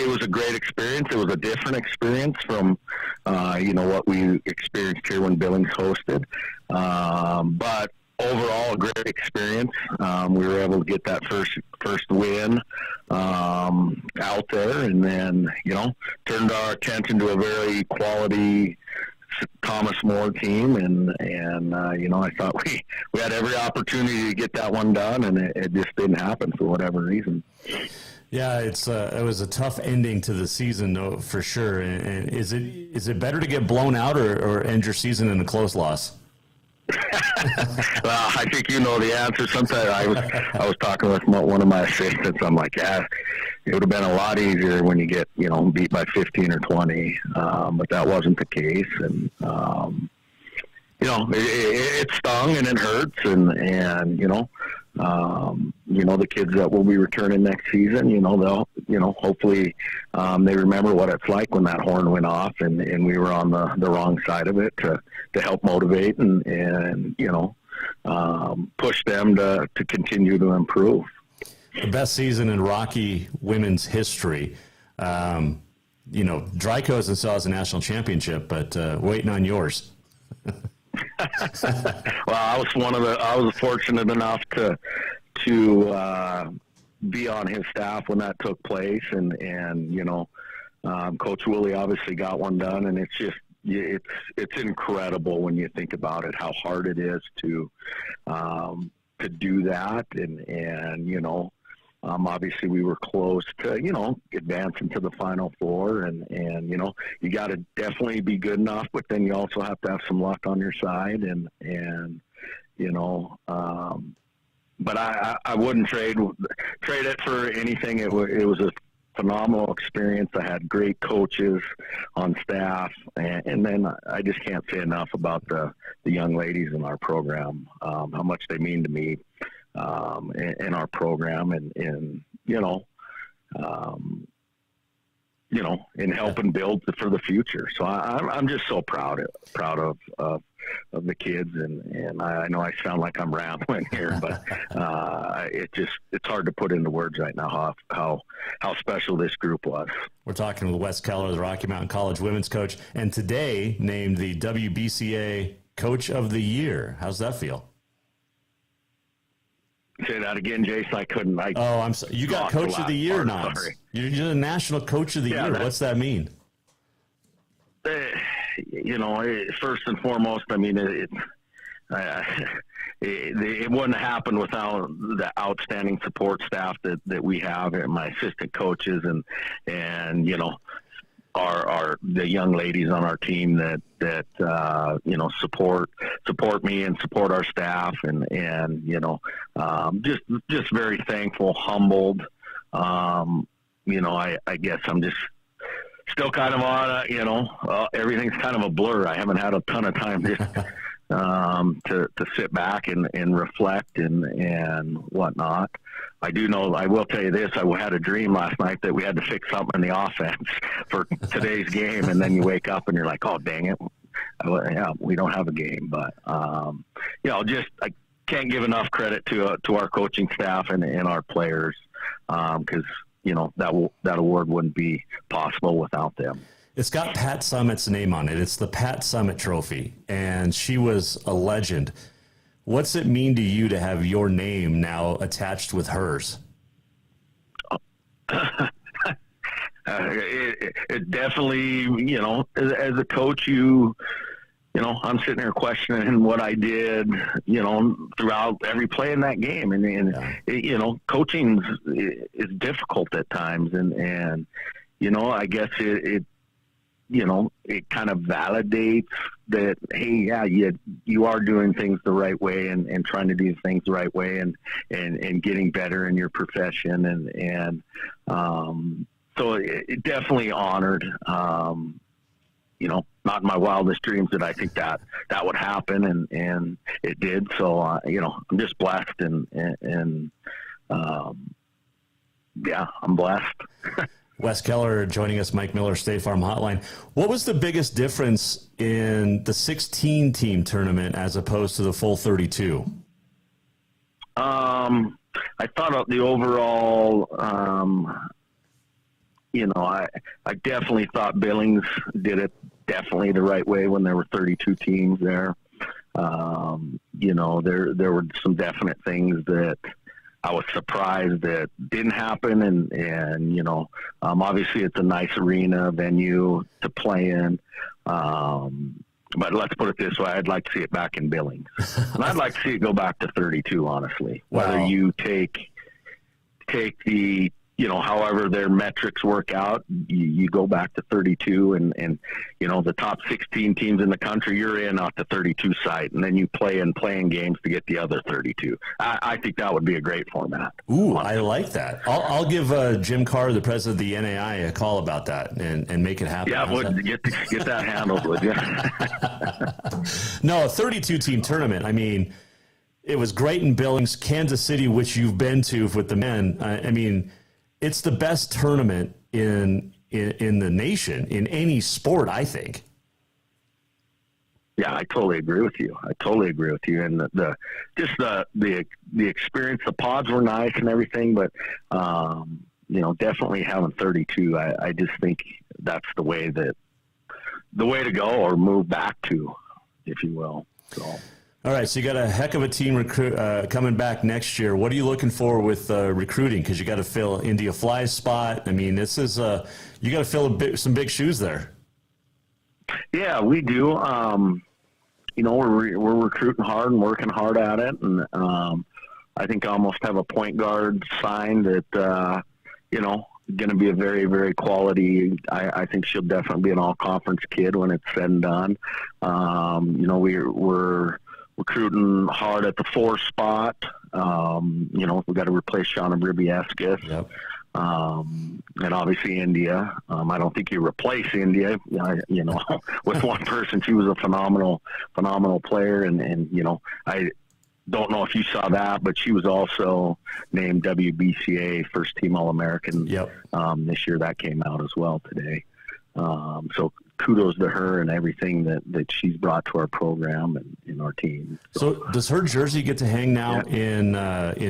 was a great experience. It was a different experience from, what we experienced here when Billings hosted, but overall a great experience. We were able to get that first win out there, and then, turned our attention to a very quality Thomas More team, and I thought we had every opportunity to get that one done, and it just didn't happen for whatever reason. Yeah, it was a tough ending to the season, though, for sure. And is it better to get blown out or end your season in a close loss? Well, I think you know the answer. Sometimes I was talking with one of my assistants. I'm like, it would have been a lot easier when you get beat by 15 or 20, but that wasn't the case, and it stung and it hurts, and the kids that will be returning next season, they'll hopefully they remember what it's like when that horn went off, and we were on the wrong side of it to help motivate and push them to continue to improve. The best season in Rocky women's history. Zydeco hasn't saw as a national championship, but waiting on yours. Well, I was fortunate enough to be on his staff when that took place, and Coach Woolley obviously got one done, and it's just it's incredible when you think about it, how hard it is to do that, and obviously we were close to advancing to the Final Four, and you got to definitely be good enough, but then you also have to have some luck on your side, and but I wouldn't trade it for anything. It was a phenomenal experience. I had great coaches on staff, and then I just can't say enough about the young ladies in our program, how much they mean to me in our program, and in helping build for the future. So I'm just so proud of the kids, and I know I sound like I'm rambling here, but it's hard to put into words right now how special this group was. We're talking with Wes Keller, the Rocky Mountain College women's coach, and today named the WBCA Coach of the Year. How's that feel? Say that again, Jason. I couldn't. I'm sorry. You got Coach of the Year now. You're the National Coach of the Year. What's that mean? First and foremost, I mean, it wouldn't happen without the outstanding support staff that we have, and my assistant coaches, and the young ladies on our team that support me and support our staff, and just very thankful, humbled. I guess I'm just still kind of on everything's kind of a blur. I haven't had a ton of time to sit back and reflect and whatnot. I will tell you this, I had a dream last night that we had to fix something in the offense for today's game, and then you wake up and you're like, oh, dang it. We don't have a game. But, I can't give enough credit to our coaching staff and our players, because, that award wouldn't be possible without them. It's got Pat Summitt's name on it. It's the Pat Summitt Trophy, and she was a legend. What's it mean to you to have your name now attached with hers? It definitely, as a coach, I'm sitting there questioning what I did, throughout every play in that game. And coaching is difficult at times. And I guess it kind of validates that, hey, yeah, you are doing things the right way and trying to do things the right way and getting better in your profession. And so it definitely honored, not in my wildest dreams that I think that would happen, and it did. So, I'm just blessed and I'm blessed. Wes Keller joining us, Mike Miller, State Farm Hotline. What was the biggest difference in the 16-team tournament as opposed to the full 32? I thought the overall, I definitely thought Billings did it definitely the right way when there were 32 teams there. There were some definite things that I was surprised that didn't happen. And obviously it's a nice arena venue to play in. But let's put it this way. I'd like to see it back in Billings. And I'd like to see it go back to 32, honestly. Wow. Whether you take the, however their metrics work out, you go back to 32 and the top 16 teams in the country, you're in off the 32 site, and then you play in playing games to get the other 32. I think that would be a great format. Ooh, I like that. I'll give Jim Carr, the president of the NAI, a call about that and make it happen. Yeah, get that handled, would you? No, a 32-team tournament. I mean, it was great in Billings, Kansas City, which you've been to with the men. I mean, it's the best tournament in the nation in any sport, I think. Yeah, I totally agree with you. And the experience, the pods were nice and everything, but definitely having 32, I just think that's the way to go, or move back to, if you will. So. All right, so you got a heck of a team coming back next year. What are you looking for with recruiting? Because you got to fill India Fly's spot. I mean, this is you got to fill some big shoes there. Yeah, we do. We're recruiting hard and working hard at it, and I think I almost have a point guard signed that going to be a very, very quality. I think she'll definitely be an all-conference kid when it's said and done. We're recruiting hard at the 4 spot. We've got to replace Shauna Bribieskis. Yep. And obviously India. I don't think you replace India, with one person. She was a phenomenal player. And I don't know if you saw that, but she was also named WBCA first team All-American. Yep. This year. That came out as well today. So kudos to her and everything that she's brought to our program and in our team. So does her jersey get to hang now in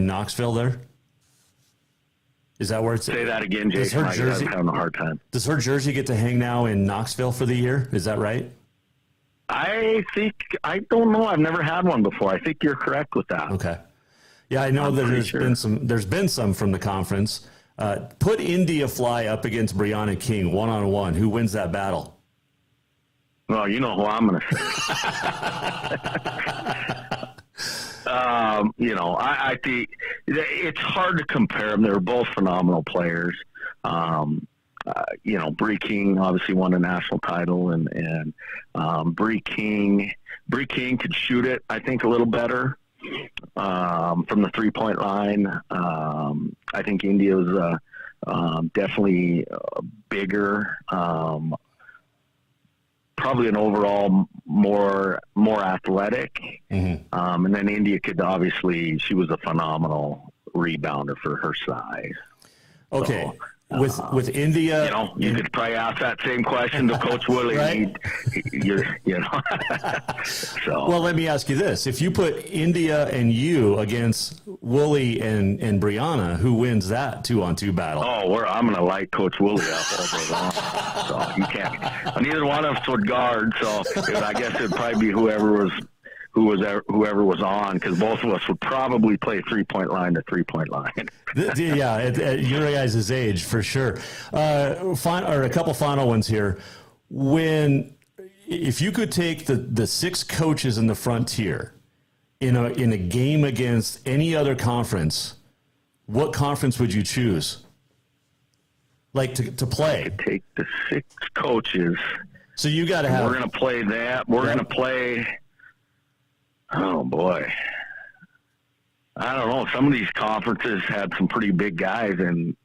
Knoxville there? Is that where it's? Say that again, Jason. I'm having a hard time. Does her jersey get to hang now in Knoxville for the year? Is that right? I don't know. I've never had one before. I think you're correct with that. Okay. Yeah, I know that there's been some from the conference. Put India Fly up against Brianna King one-on-one. Who wins that battle? Well, you know who I'm going to say. I think it's hard to compare them. They're both phenomenal players. Bree King obviously won a national title, and Bree King could shoot it, I think, a little better from the 3-point line. I think India's definitely bigger, probably an overall more athletic. Mm-hmm. And then India she was a phenomenal rebounder for her size. Okay. with India. You could probably ask that same question to Coach Willie. Right? So. Well, let me ask you this: if you put India and you against Wooly and Brianna, who wins that 2-on-2 battle? Oh, I'm going to light Coach Willie up all day long. So you can't. Neither one of us would guard, so I guess it'd probably be whoever was on, because both of us would probably play 3-point line to 3-point line. Yeah, at your guys' age, for sure. A couple final ones here. If you could take the 6 coaches in the Frontier in a game against any other conference, what conference would you choose? Like to play? I could take the 6 coaches. So you got to have. We're going to play that. We're going to play. Oh boy, I don't know. Some of these conferences had some pretty big guys in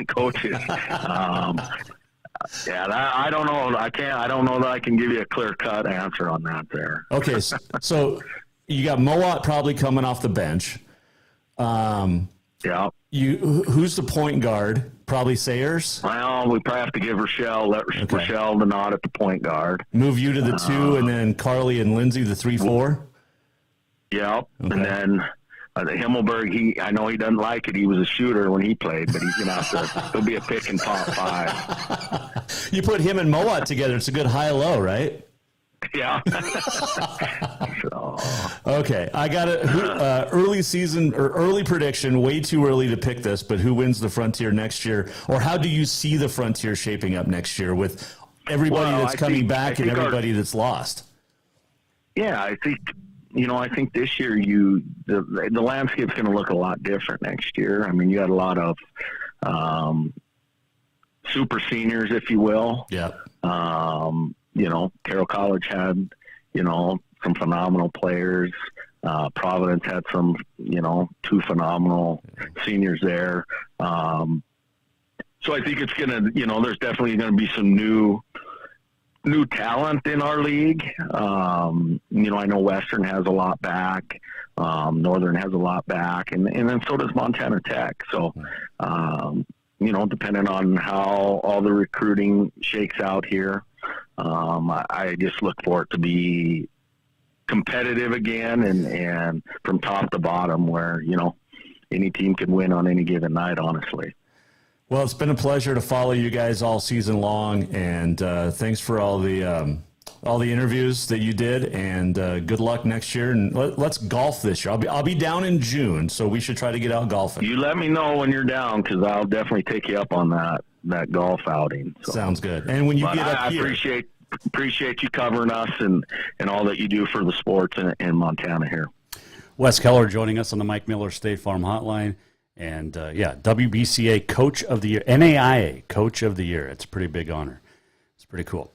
coaches. I don't know. I don't know that I can give you a clear-cut answer on that there. Okay, so you got Mowat probably coming off the bench. Yeah. Who's the point guard? Probably Sayers. Well, we probably have to give Rochelle the nod at the point guard. Move you to the 2, and then Carly and Lindsay the 3-4. Yep. Okay. And then Himmelberg, I know he doesn't like it. He was a shooter when he played, but he's going to have to, he'll be a pick in top 5. You put him and Mowat together, it's a good high-low, right? Yeah. Okay, I got it. Early season or early prediction, way too early to pick this, but who wins the Frontier next year? Or how do you see the Frontier shaping up next year with everybody that's coming back and everybody that's lost? Yeah, I think this year the landscape's going to look a lot different next year. I mean, you got a lot of super seniors, if you will. Yeah. Carroll College had, some phenomenal players. Providence had some, 2 phenomenal seniors there. So I think it's going to, there's definitely going to be some new talent in our league. I know Western has a lot back. Northern has a lot back, and then so does Montana Tech. So, depending on how all the recruiting shakes out here, I just look for it to be competitive again and from top to bottom where, any team can win on any given night, honestly. Well, it's been a pleasure to follow you guys all season long, and thanks for all the interviews that you did, and good luck next year. And let's golf this year. I'll be down in June, so we should try to get out golfing. You let me know when you're down, because I'll definitely take you up on that golf outing. So. Sounds good. And when you get up here, I appreciate you covering us and all that you do for the sports in Montana here. Wes Keller joining us on the Mike Miller State Farm Hotline. And, WBCA Coach of the Year, NAIA Coach of the Year. It's a pretty big honor. It's pretty cool.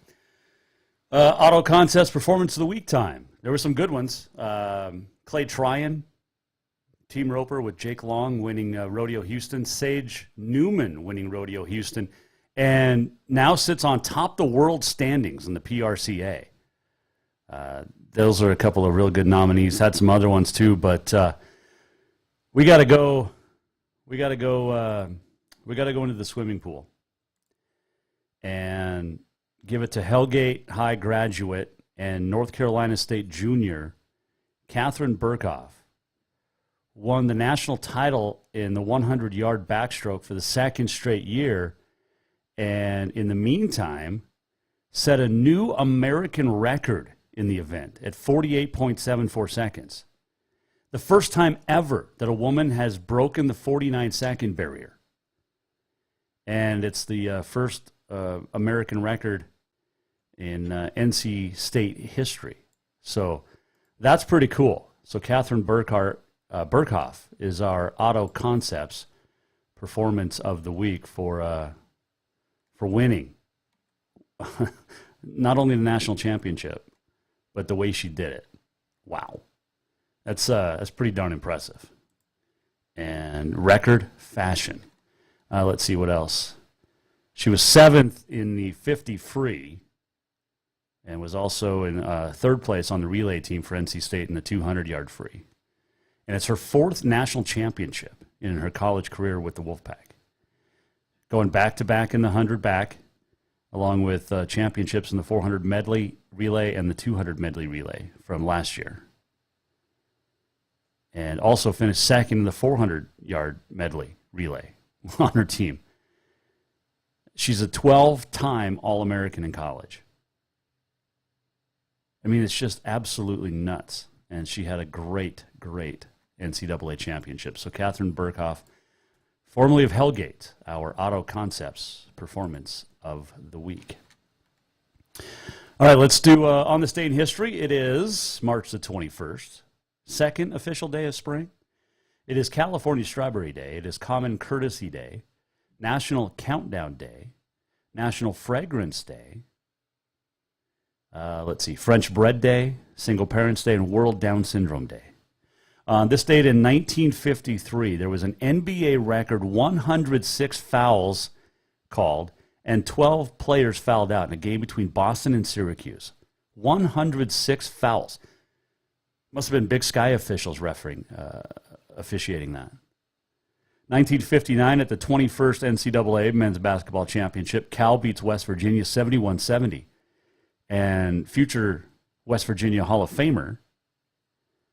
Auto Concepts Performance of the Week time. There were some good ones. Clay Tryon, Team Roper with Jake Long winning Rodeo Houston. Sage Newman winning Rodeo Houston. And now sits on top the world standings in the PRCA. Those are a couple of real good nominees. Had some other ones too, but we got to go. We got to go into the swimming pool and give it to Hellgate High graduate and North Carolina State junior, Catherine Burkhoff, won the national title in the 100-yard backstroke for the second straight year, and in the meantime, set a new American record in the event at 48.74 seconds. The first time ever that a woman has broken the 49-second barrier. And it's the first American record in NC State history. So that's pretty cool. So Catherine Burkhoff is our Auto Concepts Performance of the Week for winning not only the national championship, but the way she did it. Wow. That's pretty darn impressive. And record fashion. Let's see what else. She was 7th in the 50 free and was also in 3rd place on the relay team for NC State in the 200-yard free. And it's her 4th national championship in her college career with the Wolfpack. going back-to-back in the 100 back, along with championships in the 400 medley relay and the 200 medley relay from last year. And also finished second in the 400-yard medley relay on her team. She's a 12-time All-American in college. I mean, it's just absolutely nuts. And she had a great, great NCAA championship. So Catherine Burkhoff, formerly of Hellgate, our Auto Concepts performance of the week. All right, let's do On This Day in History. It is March the 21st, second official day of spring. It is California Strawberry Day. It is Common Courtesy Day, National Countdown Day, National Fragrance Day, French Bread Day, Single Parents Day, and World Down Syndrome Day. On this date in 1953, there was an NBA record 106 fouls called, and 12 players fouled out in a game between Boston and Syracuse. 106 fouls. Must have been Big Sky officials officiating that. 1959, at the 21st NCAA Men's Basketball Championship, Cal beats West Virginia 71-70. And future West Virginia Hall of Famer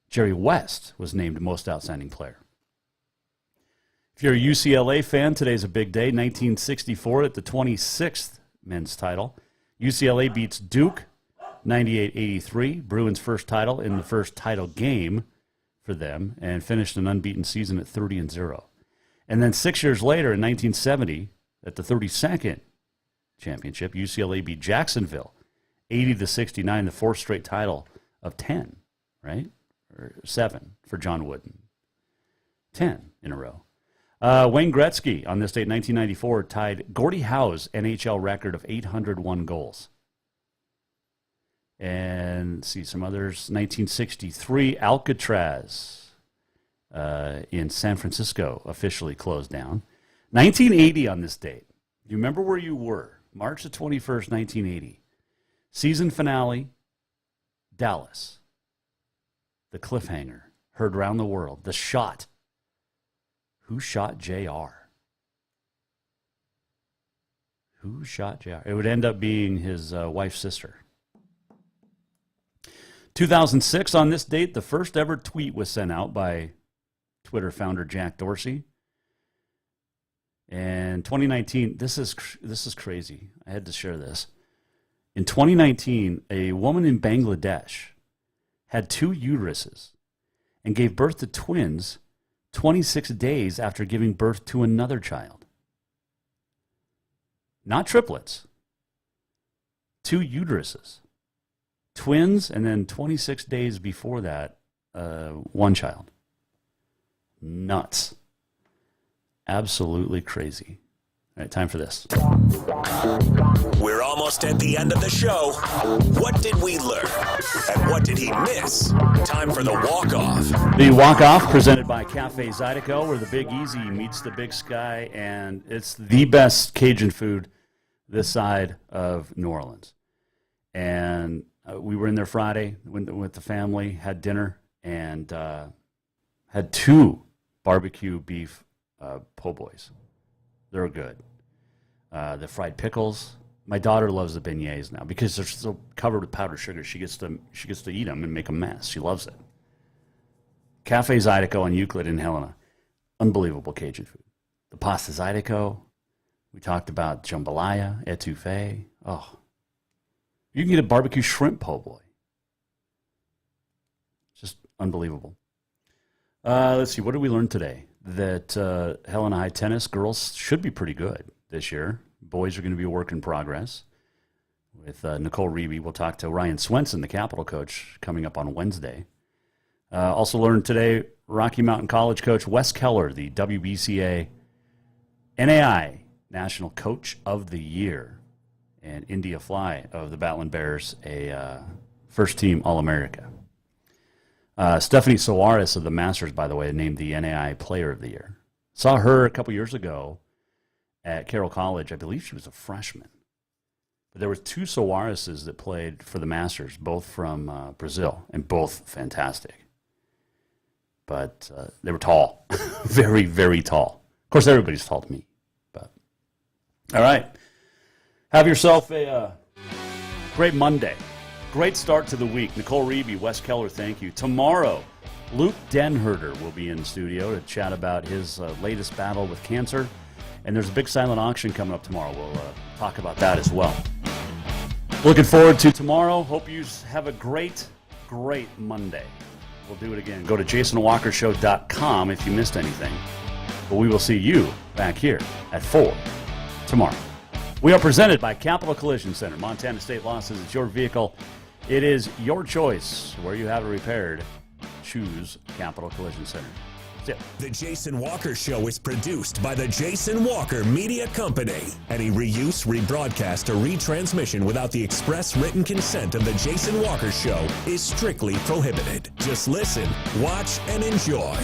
Jerry West was named Most Outstanding Player. If you're a UCLA fan, today's a big day. 1964, at the 26th men's title, UCLA beats Duke 98-83, Bruins' first title in the first title game for them, and finished an unbeaten season at 30-0. And then 6 years later, in 1970, at the 32nd championship, UCLA beat Jacksonville 80-69, the fourth straight title of 10, right? Or 7 for John Wooden. 10 in a row. Wayne Gretzky, on this date, 1994, tied Gordie Howe's NHL record of 801 goals. And see some others. 1963, Alcatraz in San Francisco officially closed down. 1980 on this date. You remember where you were? March the 21st, 1980. Season finale, Dallas. The cliffhanger, heard around the world. The shot. Who shot JR? Who shot JR? It would end up being his wife's sister. 2006, on this date, the first ever tweet was sent out by Twitter founder Jack Dorsey. And 2019, this is crazy. I had to share this. In 2019, a woman in Bangladesh had 2 uteruses and gave birth to twins 26 days after giving birth to another child. Not triplets. 2 uteruses. Twins, and then 26 days before that, 1 child. Nuts. Absolutely crazy. All right, time for this. We're almost at the end of the show. What did we learn? And what did he miss? Time for the walk-off. The walk-off presented by Cafe Zydeco, where the Big Easy meets the Big Sky, and it's the best Cajun food this side of New Orleans. And we were in there Friday with the family, had dinner, and had 2 barbecue beef po' boys. They're good. The fried pickles. My daughter loves the beignets now because they're so covered with powdered sugar. She gets to eat them and make a mess. She loves it. Cafe Zydeco on Euclid in Helena. Unbelievable Cajun food. The pasta Zydeco. We talked about jambalaya, etouffee. Oh, you can get a barbecue shrimp po' boy. Just unbelievable. Let's see. What did we learn today? That Helena High Tennis girls should be pretty good this year. Boys are going to be a work in progress. With Nicole Riebe, we'll talk to Ryan Swenson, the Capital coach, coming up on Wednesday. Also learned today, Rocky Mountain College coach Wes Keller, the WBCA NAI National Coach of the Year, and India Fly of the Battling Bears, a first-team All-America. Stephanie Soares of the Masters, by the way, named the NAI Player of the Year. Saw her a couple years ago at Carroll College. I believe she was a freshman. But there were 2 Soareses that played for the Masters, both from Brazil, and both fantastic. But they were tall. Very, very tall. Of course, everybody's tall to me. But All right. Have yourself a great Monday. Great start to the week. Nicole Riebe, Wes Keller, thank you. Tomorrow, Luke Denherter will be in the studio to chat about his latest battle with cancer. And there's a big silent auction coming up tomorrow. We'll talk about that as well. Looking forward to tomorrow. Hope you have a great Monday. We'll do it again. Go to jasonwalkershow.com if you missed anything. But we will see you back here at 4 tomorrow. We are presented by Capital Collision Center. Montana State Law says it's your vehicle. It is your choice where you have it repaired. Choose Capital Collision Center. That's it. The Jason Walker Show is produced by the Jason Walker Media Company. Any reuse, rebroadcast, or retransmission without the express written consent of the Jason Walker Show is strictly prohibited. Just listen, watch, and enjoy.